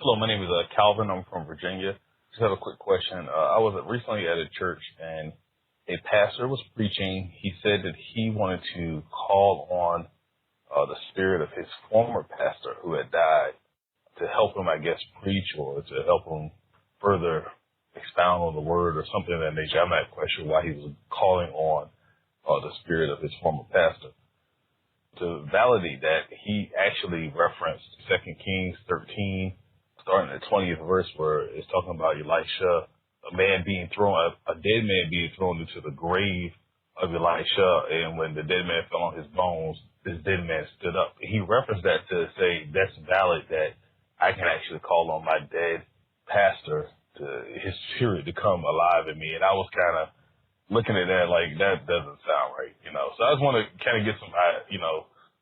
Hello, my name is Calvin. I'm from Virginia. Just have a quick question. I was recently at a church and a pastor was preaching. He said that he wanted to call on the spirit of his former pastor who had died to help him, I guess, preach or to help him further expound on the word or something of that nature. I'm not quite sure why he was calling on the spirit of his former pastor. To validate that, he actually referenced 2 Kings 13, starting at the 20th verse, where it's talking about Elisha, a dead man being thrown into the grave of Elisha, and when the dead man fell on his bones, this dead man stood up. He referenced that to say that's valid, that I can actually call on my dead pastor, to his spirit to come alive in me. And I was kind of looking at that like, that doesn't sound right, So I just want to kind of get some,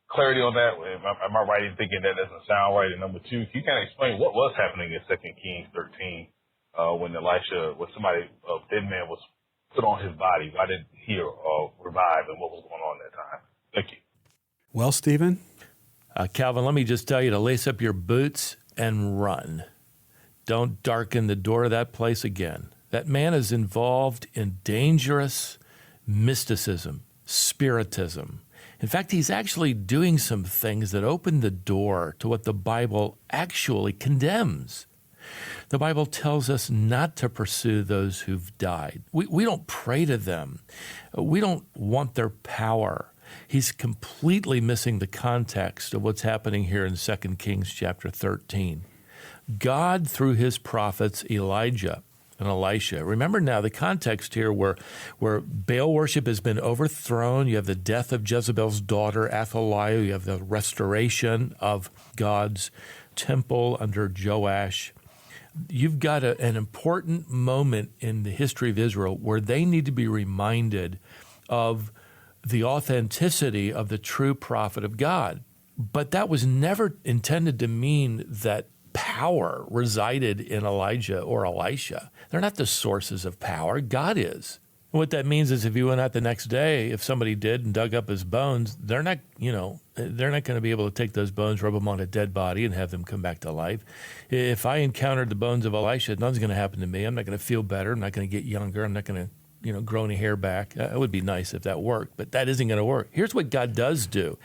clarity on that. Am I right in thinking that doesn't sound right? And number two, can you kind of explain what was happening in 2 Kings 13 when somebody, a dead man was put on his body? Why did he revive, and what was going on at that time? Thank you. Well, Stephen? Calvin, let me just tell you to lace up your boots and run. Don't darken the door of that place again. That man is involved in dangerous mysticism, spiritism. In fact, he's actually doing some things that open the door to what the Bible actually condemns. The Bible tells us not to pursue those who've died. We don't pray to them. We don't want their power. He's completely missing the context of what's happening here in 2 Kings chapter 13. God, through his prophets Elijah and Elisha. Remember now the context here where Baal worship has been overthrown. You have the death of Jezebel's daughter, Athaliah. You have the restoration of God's temple under Joash. You've got an important moment in the history of Israel where they need to be reminded of the authenticity of the true prophet of God. But that was never intended to mean that power resided in Elijah or Elisha. They're not the sources of power. God is. And what that means is if you went out the next day, if somebody did and dug up his bones, they're not going to be able to take those bones, rub them on a dead body and have them come back to life. If I encountered the bones of Elisha, nothing's going to happen to me. I'm not going to feel better. I'm not going to get younger. I'm not going to grow any hair back. It would be nice if that worked, but that isn't going to work. Here's what God does do.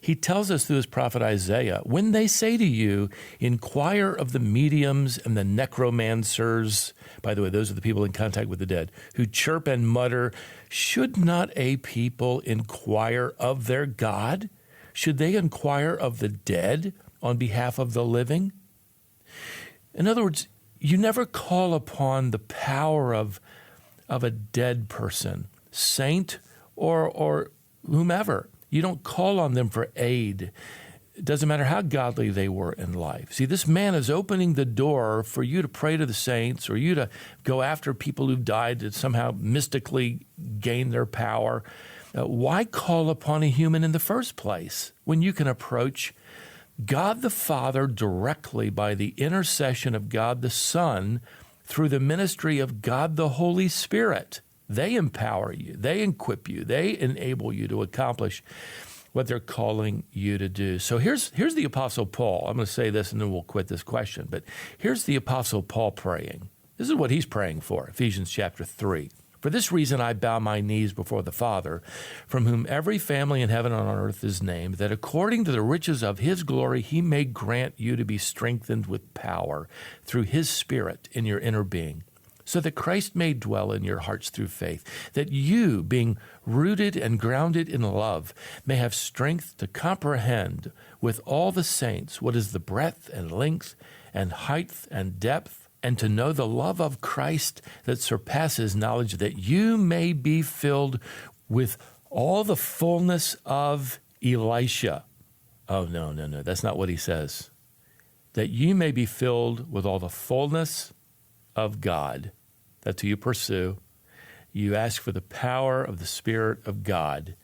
He tells us through his prophet Isaiah, when they say to you, inquire of the mediums and the necromancers, by the way, those are the people in contact with the dead, who chirp and mutter, should not a people inquire of their God? Should they inquire of the dead on behalf of the living? In other words, you never call upon the power of a dead person, saint or whomever. You don't call on them for aid. It doesn't matter how godly they were in life. See, this man is opening the door for you to pray to the saints or you to go after people who've died to somehow mystically gain their power. Why call upon a human in the first place when you can approach God the Father directly by the intercession of God the Son through the ministry of God the Holy Spirit? They empower you. They equip you. They enable you to accomplish what they're calling you to do. So here's the Apostle Paul. I'm going to say this and then we'll quit this question. But here's the Apostle Paul praying. This is what he's praying for, Ephesians chapter 3. For this reason I bow my knees before the Father, from whom every family in heaven and on earth is named, that according to the riches of his glory he may grant you to be strengthened with power through his Spirit in your inner being, so that Christ may dwell in your hearts through faith, that you, being rooted and grounded in love, may have strength to comprehend with all the saints what is the breadth and length and height and depth, and to know the love of Christ that surpasses knowledge, that you may be filled with all the fullness of Elisha. Oh, no, that's not what he says. That you may be filled with all the fullness of God. That's who you pursue. You ask for the power of the Spirit of God.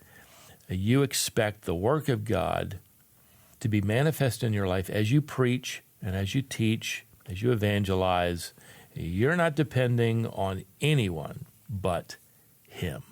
You expect the work of God to be manifest in your life as you preach and as you teach, as you evangelize. You're not depending on anyone but him.